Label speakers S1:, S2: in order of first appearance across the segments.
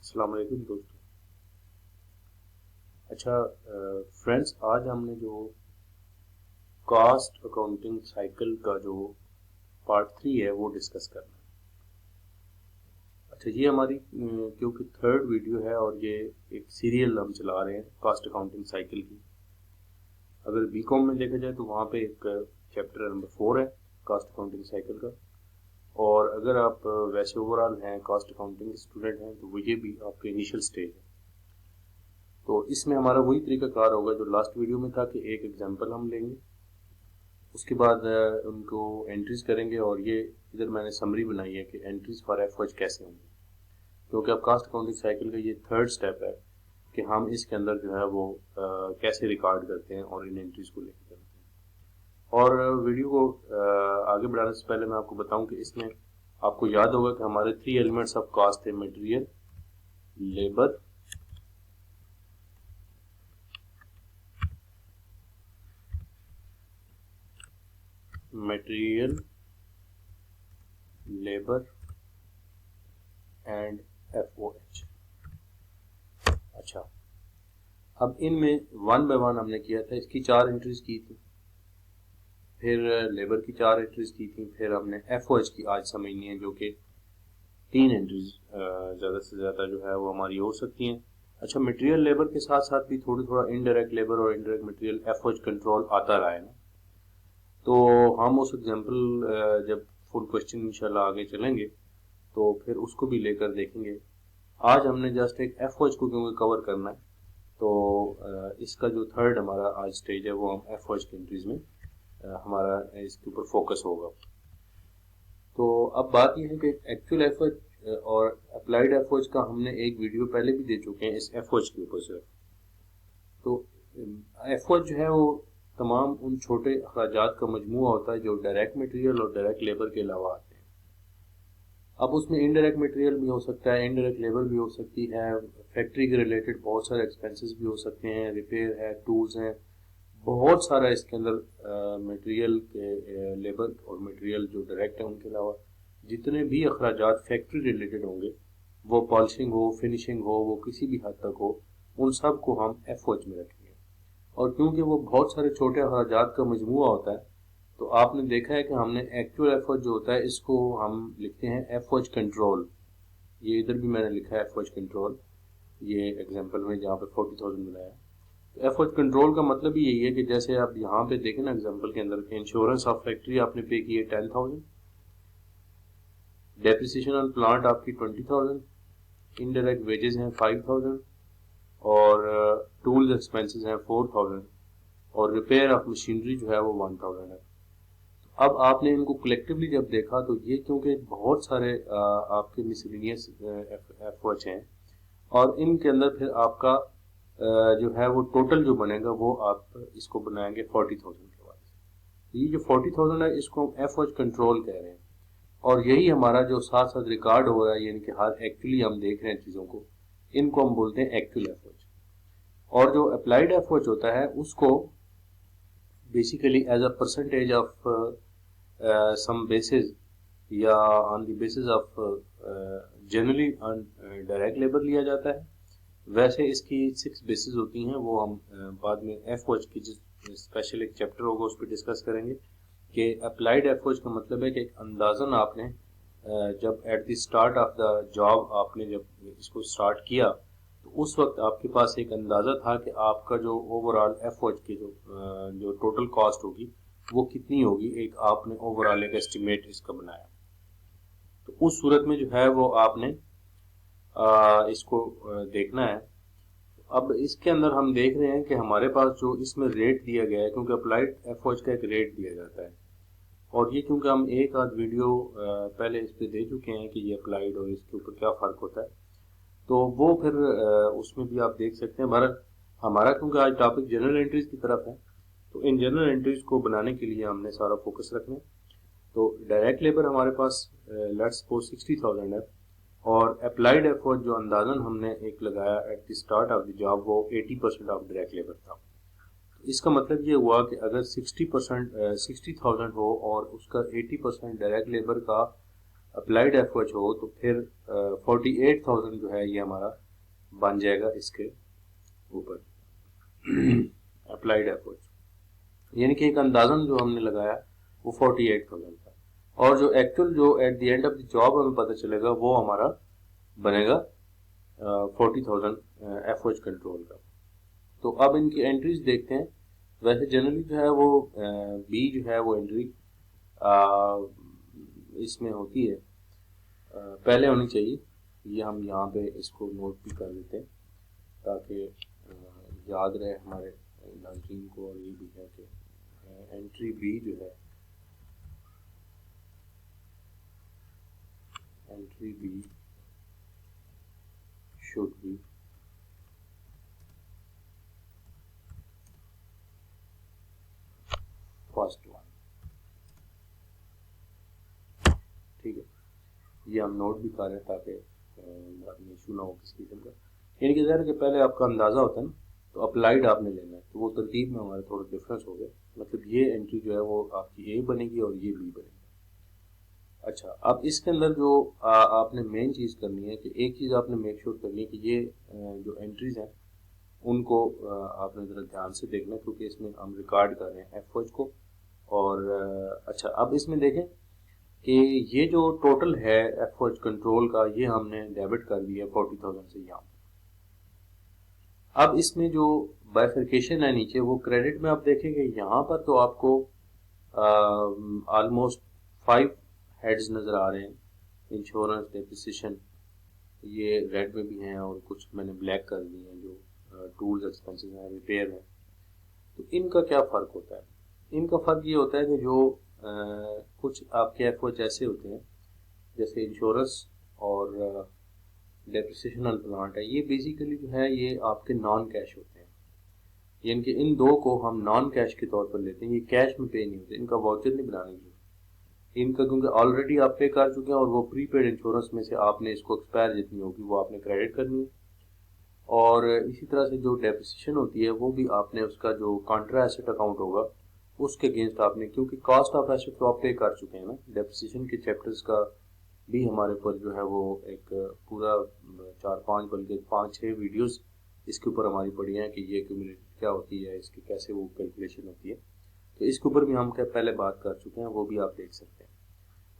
S1: अस्सलाम वालेकुम दोस्तों। अच्छा फ्रेंड्स, आज हमने जो कॉस्ट अकाउंटिंग साइकिल का जो पार्ट 3 है वो डिस्कस करना है। अच्छा, ये हमारी क्योंकि थर्ड वीडियो है और ये एक सीरियल हम चला रहे हैं कॉस्ट अकाउंटिंग साइकिल की। अगर बीकॉम में देखा जाए तो वहाँ पे एक चैप्टर नंबर 4 है कॉस्ट अकाउंटिंग साइकिल का, और अगर आप वैसे ओवरऑल हैं कॉस्ट अकाउंटिंग स्टूडेंट हैं तो वो ये भी आपके इनिशियल स्टेज है। तो इसमें हमारा वही तरीकाकार होगा जो लास्ट वीडियो में था कि एक एग्जांपल हम लेंगे, उसके बाद उनको एंट्रीज करेंगे, और ये इधर मैंने समरी बनाई है कि एंट्रीज फॉर एफओएच कैसे होंगी, क्योंकि अब कास्ट अकाउंटिंग साइकिल का ये थर्ड स्टेप है कि हम इसके अंदर जो है वो कैसे रिकॉर्ड करते हैं और इन एंट्रीज को लेकर करते हैं। और वीडियो को आगे बढ़ाने से पहले मैं आपको बताऊं कि इसमें आपको याद होगा कि हमारे 3 एलिमेंट्स ऑफ कॉस्ट थे: material, labour, labour and FOH. अच्छा, अब इनमें वन बाय वन हमने किया था। इसकी 4 एंट्रीज की थी, फिर लेबर की 4 एंट्रीज की थी, फिर हमने एफओएच की आज समझनी है जो कि 3 एंट्रीज ज़्यादा से ज़्यादा जो है वो हमारी हो सकती हैं। अच्छा, मटेरियल लेबर के साथ साथ भी थोड़ा इनडायरेक्ट लेबर और इनडायरेक्ट मटेरियल एफओएच कंट्रोल आता रहा है ना, तो हम उस एग्जाम्पल जब फुल क्वेश्चन इंशाल्लाह आगे चलेंगे तो फिर उसको भी लेकर देखेंगे। आज हमने जस्ट एक एफओएच को क्योंकि कवर करना है, तो इसका जो थर्ड हमारा आज स्टेज है वो हम एफओएच की एंट्रीज में हमारा इसके ऊपर फोकस होगा। तो अब बात यह है कि एक्चुअल एफओएच और अप्लाइड एफओएच का हमने एक वीडियो पहले भी दे चुके हैं इस एफओएच के ऊपर से। तो एफओएच जो है वो तमाम उन छोटे अखराजात का मजमूआ होता है जो डायरेक्ट मटेरियल और डायरेक्ट लेबर के अलावा आते हैं। अब उसमें इनडायरेक्ट मटेरियल भी हो सकता है, इनडायरेक्ट लेबर भी हो सकती है, फैक्ट्री के रिलेटेड बहुत सारे एक्सपेंसेस भी हो सकते हैं, रिपेयर है, टूल्स हैं, बहुत सारा इसके अंदर मटेरियल के लेबर और मटेरियल जो डायरेक्ट है उनके अलावा जितने भी अखराजात फैक्ट्री रिलेटेड होंगे, वो पॉलिशिंग हो, फिनिशिंग हो, वो किसी भी हद तक हो, उन सब को हम एफओएच में रखेंगे। और क्योंकि वो बहुत सारे छोटे अखराजात का मजमूआ होता है, तो आपने देखा है कि हमने एक्चुअल एफओएच जो होता है इसको हम लिखते हैं एफओएच कंट्रोल। ये इधर भी मैंने लिखा है एफओएच कंट्रोल, ये एग्जांपल में जहाँ पे 40,000 बनाया। तो एफओएच कंट्रोल का मतलब ही यही है कि जैसे आप यहाँ पे देखें ना एग्जांपल के अंदर, इंश्योरेंस ऑफ फैक्ट्री आपने पे की है 10,000, डेप्रिसिएशन ऑन प्लांट आपकी 20,000, इनडायरेक्ट वेजेस हैं 5,000, और टूल्स एक्सपेंसेस हैं 4,000, और रिपेयर ऑफ मशीनरी जो है वो 1,000 है। अब आपने इनको कलेक्टिवली जब देखा तो ये क्योंकि बहुत सारे आपके मिसलिनियस एफओएच हैं, और इनके अंदर फिर आपका जो है वो टोटल जो बनेगा वो आप इसको बनाएंगे 40,000 के बाद। ये जो 40,000 है इसको हम एफओएच कंट्रोल कह रहे हैं, और यही हमारा जो साथ साथ रिकॉर्ड हो रहा है, यानी कि हर एक्चुअली हम देख रहे हैं चीज़ों को, इनको हम बोलते हैं एक्चुअल एफओएच। और जो अप्लाइड एफओएच होता है उसको basically as a percentage of some basis या on the basis of generally on direct labour लिया जाता है। वैसे इसकी 6 बेसिस होती हैं, वो हम बाद में एफओएच की जिस स्पेशल एक चैप्टर होगा उस पर डिस्कस करेंगे कि अप्लाइड एफओएच का मतलब है कि एक अंदाजन आपने जब at the start of the job आपने जब इसको स्टार्ट किया तो उस वक्त आपके पास एक अंदाज़ा था कि आपका जो ओवरऑल एफओएच की जो टोटल कॉस्ट होगी वो कितनी होगी, एक आपने ओवरऑल एक एस्टिमेट इसका बनाया। तो उस सूरत में जो है वो आपने इसको देखना है। अब इसके अंदर हम देख रहे हैं कि हमारे पास जो इसमें रेट दिया गया है, क्योंकि अप्लाइड एफओएच का एक रेट दिया जाता है, और ये क्योंकि हम एक आध वीडियो पहले इस पे दे चुके हैं कि ये अप्लाइड और इसके ऊपर क्या फ़र्क होता है, तो वो फिर उसमें भी आप देख सकते हैं। भारत हमारा क्योंकि आज टॉपिक जनरल एंट्रीज की तरफ है, तो इन जनरल एंट्रीज को बनाने के लिए हमने सारा फोकस रखना है। तो डायरेक्ट लेबर हमारे पास लेट्स सपोज 60,000 है, और अप्लाइड एफर्ट जो अंदाजन हमने एक लगाया at the start of the job वो 80% ऑफ डायरेक्ट लेबर था। तो इसका मतलब ये हुआ कि अगर 60,000 हो और उसका 80% डायरेक्ट लेबर का अप्लाइड एफर्ट हो, तो फिर 48,000 जो है ये हमारा बन जाएगा इसके ऊपर अप्लाइड एफर्ट्स, यानी कि एक अंदाजन जो हमने लगाया वो 48,000 था, और जो एक्चुअल जो at the end of the job हमें पता चलेगा वो हमारा बनेगा 40,000 एफर्ट्स कंट्रोल का। तो अब इनकी एंट्रीज देखते हैं। वैसे जनरली जो है वो बी जो है वो एंट्री इसमें होती है पहले होनी चाहिए। ये हम यहाँ पे इसको नोट भी कर देते हैं ताकि याद रहे हमारे नाज़रीन को, और ये भी है कि एंट्री बी जो है, entry b should be first one. ठीक है, ये हम नोट भी कर रहे हैं ताकि बाद में इशू ना हो किसी किस्म का। यानी कि ज़रा कि पहले आपका अंदाज़ा होता है ना, तो अप्लाइड आपने लेना है, तो वो तरतीब में हमारा थोड़ा डिफरेंस हो गया। मतलब ये एंट्री जो है वो आपकी ए बनेगी और ये बी बनेगी। अच्छा, अब इसके अंदर जो आपने मेन चीज़ करनी है कि एक चीज़ आपने मेक श्योर करनी है कि ये जो एंट्रीज हैं उनको आपने ज़रा ध्यान से देखना, क्योंकि इसमें हम रिकॉर्ड कर रहे हैं एफर्ट्स को। और अच्छा, अब इसमें देखें कि ये जो टोटल है एफर्ट्स कंट्रोल का, ये हमने डेबिट कर दिया 40,000 से यहाँ। अब इसमें जो बाइफर्केशन है नीचे वो क्रेडिट में आप देखेंगे यहाँ पर तो आपको ऑलमोस्ट 5 हेड्स नज़र आ रहे हैं। इंश्योरेंस, डेप्रिसिएशन, ये रेड में भी हैं और कुछ मैंने ब्लैक कर दिए हैं जो टूल्स एक्सपेंसेस हैं, रिपेयर है। तो इनका क्या फ़र्क होता है? इनका फ़र्क ये होता है कि जो कुछ आपके एफर्ट्स ऐसे होते हैं जैसे इंश्योरेंस और डेप्रिसिएशन ऑन प्लांट है, ये बेसिकली जो है ये आपके नॉन कैश होते हैं। यानी कि इन दो को हम नॉन कैश के तौर पर लेते हैं, ये कैश में पे नहीं होते, इनका वाउचर नहीं बनाने की, इनका क्योंकि ऑलरेडी आप पे कर चुके हैं और वो प्रीपेड इंश्योरेंस में से आपने इसको एक्सपायर जितनी होगी वो आपने क्रेडिट करनी है। और इसी तरह से जो डेप्रिसिएशन होती है वो भी आपने उसका जो कॉन्ट्रा एसेट अकाउंट होगा उसके अगेंस्ट आपने, क्योंकि कॉस्ट ऑफ एसेट तो आप पे कर चुके हैं ना। डेप्रिसिएशन के चैप्टर्स का भी हमारे पर जो है वो एक पूरा 4-5 बल्कि 5-6 वीडियोस इसके ऊपर हमारी पड़ी हैं कि ये एक्यूमुलेटेड क्या होती है, इसकी कैसे वो कैलकुलेशन होती है। तो इसके ऊपर भी हम क्या पहले बात कर चुके हैं, वो भी आप देख सकते हैं।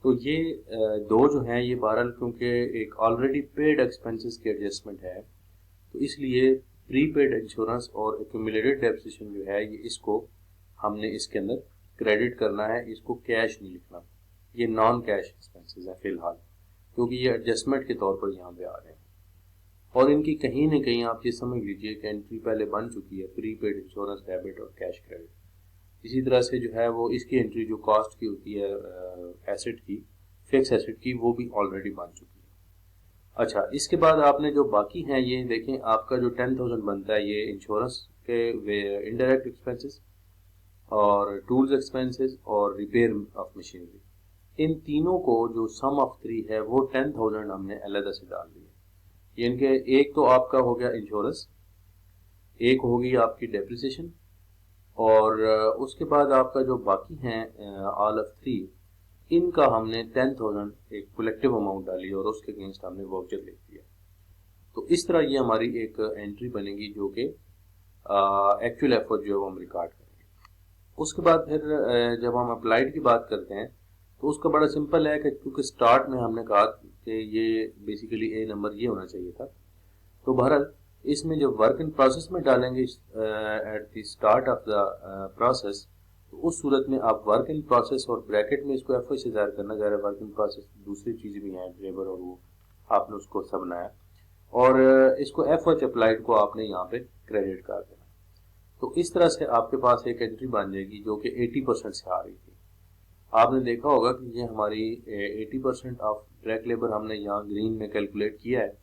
S1: तो ये दो जो हैं ये बहरहाल क्योंकि एक ऑलरेडी पेड एक्सपेंसेस की एडजस्टमेंट है, तो इसलिए प्रीपेड इंश्योरेंस और एक्यूमुलेटेड डेप्रिसिएशन जो है ये इसको हमने इसके अंदर क्रेडिट करना है, इसको कैश नहीं लिखना। ये नॉन कैश एक्सपेंसेस है फिलहाल, क्योंकि ये एडजस्टमेंट के तौर पर यहाँ पे आ रहे हैं। और इनकी कहीं ना कहीं आप ये समझ लीजिए कि एंट्री पहले बन चुकी है, प्रीपेड इंश्योरेंस, डेबिट और कैश क्रेडिट। इसी तरह से जो है वो इसकी एंट्री जो कॉस्ट की होती है एसेट की, फिक्स एसेट की, वो भी ऑलरेडी बन चुकी है। अच्छा, इसके बाद आपने जो बाकी हैं ये देखें, आपका जो 10,000 बनता है ये इंश्योरेंस के इनडायरेक्ट एक्सपेंसेस और टूल्स एक्सपेंसेस और रिपेयर ऑफ मशीनरी, इन तीनों को जो सम ऑफ 3 है वो 10,000 हमने अलग से डाल दिया। यानी कि एक तो आपका हो गया इंश्योरेंस, एक होगी आपकी डेप्रिसिएशन, और उसके बाद आपका जो बाकी हैं ऑल ऑफ 3, इनका हमने 10,000 एक कलेक्टिव अमाउंट डाली और उसके अगेंस्ट हमने वाउचर लिख दिया। तो इस तरह ये हमारी एक एंट्री बनेगी जो कि एक्चुअल एफर्ट जो है वो हम रिकॉर्ड करेंगे। उसके बाद फिर जब हम अप्लाइड की बात करते हैं तो उसका बड़ा सिंपल है कि क्योंकि स्टार्ट में हमने कहा कि ये बेसिकली ए नंबर ये होना चाहिए था, तो बहरहाल इसमें जब वर्क इन प्रोसेस में डालेंगे at the start of the process, तो उस सूरत में आप वर्क इन प्रोसेस और ब्रैकेट में इसको एफ से ज़ाहिर करना, ज़ाहिर वर्क इन प्रोसेस दूसरी चीज़ें भी हैं, लेबर और वो आपने उसको सब बनाया और इसको एफ अप्लाइड को आपने यहाँ पे क्रेडिट कर देना। तो इस तरह से आपके पास एक एंट्री बन जाएगी जो कि 80% से आ रही थी। आपने देखा होगा कि ये हमारी 80% ऑफ डायरेक्ट लेबर हमने यहाँ ग्रीन में कैलकुलेट किया है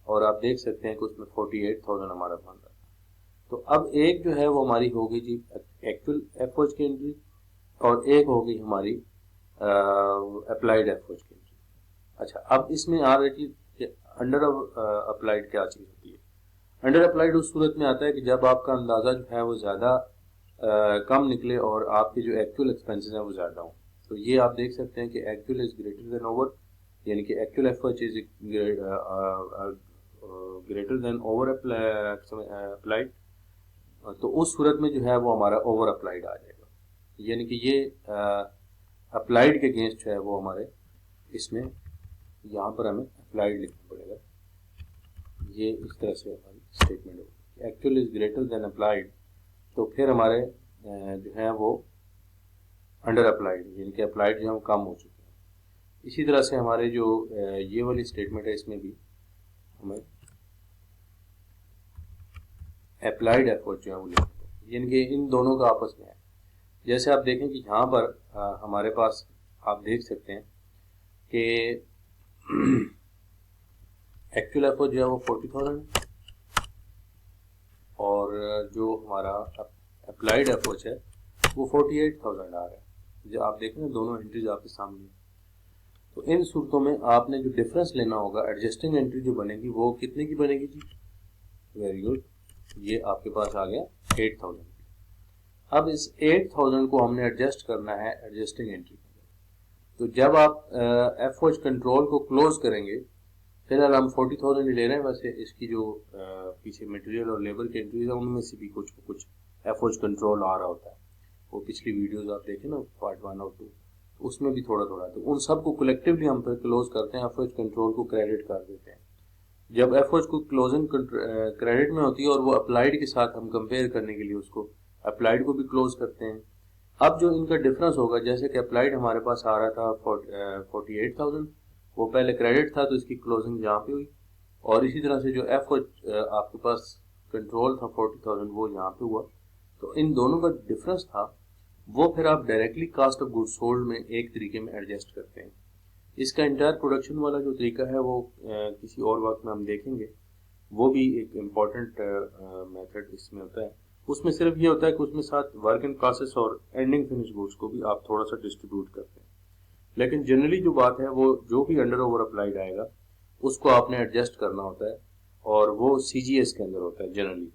S1: और आप देख सकते हैं कि उसमें 48,000 हमारा बन रहा है। तो अब एक जो है वो हमारी होगी जी एक्चुअल एफर्ट्स की एंट्री और एक होगी हमारी अप्लाइड एफर्ट्स की एंट्री। अच्छा, अब इसमें आ रही कि अंडर अप्लाइड क्या चीज़ होती है। अंडर अप्लाइड उस सूरत में आता है कि जब आपका अंदाज़ा जो है वो ज़्यादा कम निकले और आपके जो एक्चुअल एक्सपेंसेस हैं वो ज़्यादा हों। तो ये आप देख सकते हैं कि actual is greater than over, यानी कि actual effort is greater than over applied, तो उस सूरत में जो है वो हमारा ओवर अप्लाइड आ जाएगा, यानी कि ये अप्लाइड के अगेंस्ट जो है वो हमारे इसमें यहाँ पर हमें अप्लाइड लिखना पड़ेगा। ये इस तरह से हमारी स्टेटमेंट होगी, actual is greater than applied, तो फिर हमारे जो है वो अंडर अप्लाइड, यानी कि अप्लाइड जो है वो कम हो चुके हैं। इसी तरह से हमारे जो ये वाली स्टेटमेंट है इसमें भी हमें अप्लाइड एफर्ट जो है वो लिखना है, यानी कि इन दोनों का आपस में है। जैसे आप देखें कि यहाँ पर हमारे पास आप देख सकते हैं कि एक्चुअल एफर्ट जो है वो 40,000 है और जो हमारा अप्लाइड एफर्ट है वो 48,000 आ रहा है। जो आप देखें ना, दोनों एंट्रीज आपके सामने है। तो इन सूरतों में आपने जो डिफरेंस लेना होगा, एडजस्टिंग एंट्री जो बनेगी वो कितने की बनेगी जी? वेरी गुड, ये आपके पास आ गया 8,000। अब इस 8,000 को हमने एडजस्ट करना है एडजस्टिंग एंट्री। तो जब आप एफओएच कंट्रोल को क्लोज करेंगे, फिलहाल हम 40,000 ही ले रहे हैं, वैसे इसकी जो पीछे मटेरियल और लेबर की एंट्रीज है उनमें से भी कुछ एफओएच कंट्रोल आ रहा होता है। वो पिछली वीडियोस आप देखें ना, पार्ट 1 और 2, तो उसमें भी थोड़ा थोड़ा, तो उन सब को कलेक्टिवली हम फिर क्लोज करते हैं, एफओएच कंट्रोल को क्रेडिट कर देते हैं। जब एफओएच को क्लोजिंग क्रेडिट में होती है और वो अप्लाइड के साथ हम कंपेयर करने के लिए उसको अप्लाइड को भी क्लोज करते हैं। अब जो इनका डिफरेंस होगा, जैसे कि अप्लाइड हमारे पास आ रहा था 48,000, वो पहले क्रेडिट था तो इसकी क्लोजिंग यहाँ पे हुई, और इसी तरह से जो एफओएच आपके पास कंट्रोल था 40,000 वो यहाँ पे हुआ। तो इन दोनों का डिफरेंस था वो फिर आप directly cost of goods sold में एक तरीके में एडजस्ट करते हैं। इसका इंटायर प्रोडक्शन वाला जो तरीका है वो किसी और वक्त में हम देखेंगे, वो भी एक इम्पॉर्टेंट मेथड इसमें होता है। उसमें सिर्फ ये होता है कि उसमें साथ वर्क इन प्रोसेस और एंडिंग फिनिश गुड्स को भी आप थोड़ा सा डिस्ट्रीब्यूट करते हैं, लेकिन जनरली जो बात है वो जो भी अंडर ओवर अप्लाइड आएगा उसको आपने एडजस्ट करना होता है, और वो सीजीएस के अंदर होता है, generally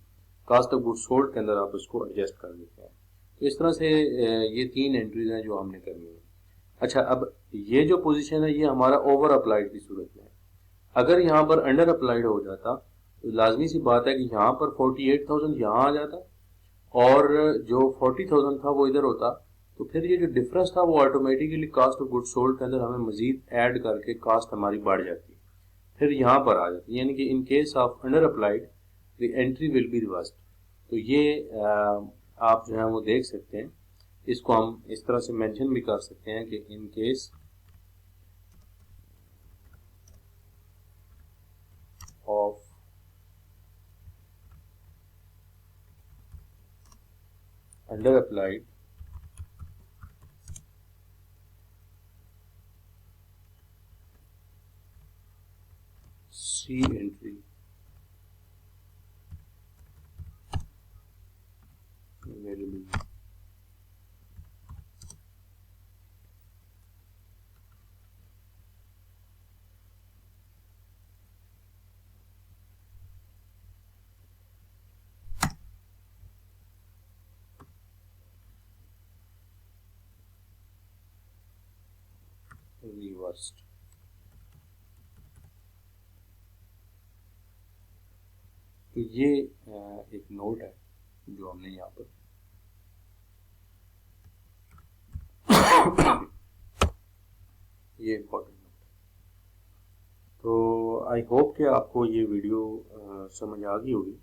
S1: cost of goods sold के अंदर आप उसको एडजस्ट कर देते हैं। तो इस तरह से ये 3 एंट्रीज हैं जो हमने करनी है। अच्छा, अब ये जो पोजीशन है ये हमारा ओवर अप्लाइड की सूरत में है। अगर यहाँ पर अंडर अप्लाइड हो जाता तो लाजमी सी बात है कि यहाँ पर 48,000 यहाँ आ जाता और जो 40,000 था वो इधर होता, तो फिर ये जो डिफरेंस था वो automatically cost of goods sold के अंदर हमें मजीद ऐड करके कास्ट हमारी बढ़ जाती, फिर यहाँ पर आ जाती, यानी कि in case of under applied the entry will be reversed. तो ये आप जो है वो देख सकते हैं, इसको हम इस तरह से मेंशन भी कर सकते हैं कि in case of under applied c entry available reversed। तो ये एक नोट है जो हमने यहाँ पर ये इम्पोर्टेंट नोट है। तो आई होप कि आपको ये वीडियो समझ आ गई होगी।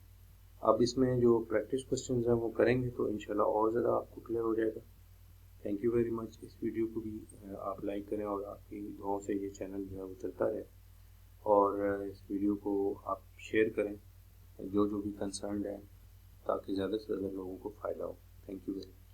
S1: अब इसमें जो प्रैक्टिस क्वेश्चंस हैं वो करेंगे तो इंशाल्लाह और ज़्यादा आपको क्लियर हो जाएगा। Thank you very much. इस वीडियो को भी आप लाइक करें और आपकी दुआओं से ये चैनल जो है वो चलता रहे, और इस वीडियो को आप शेयर करें जो भी कंसर्न है, ताकि ज़्यादा से ज़्यादा लोगों को फ़ायदा हो। Thank you very much.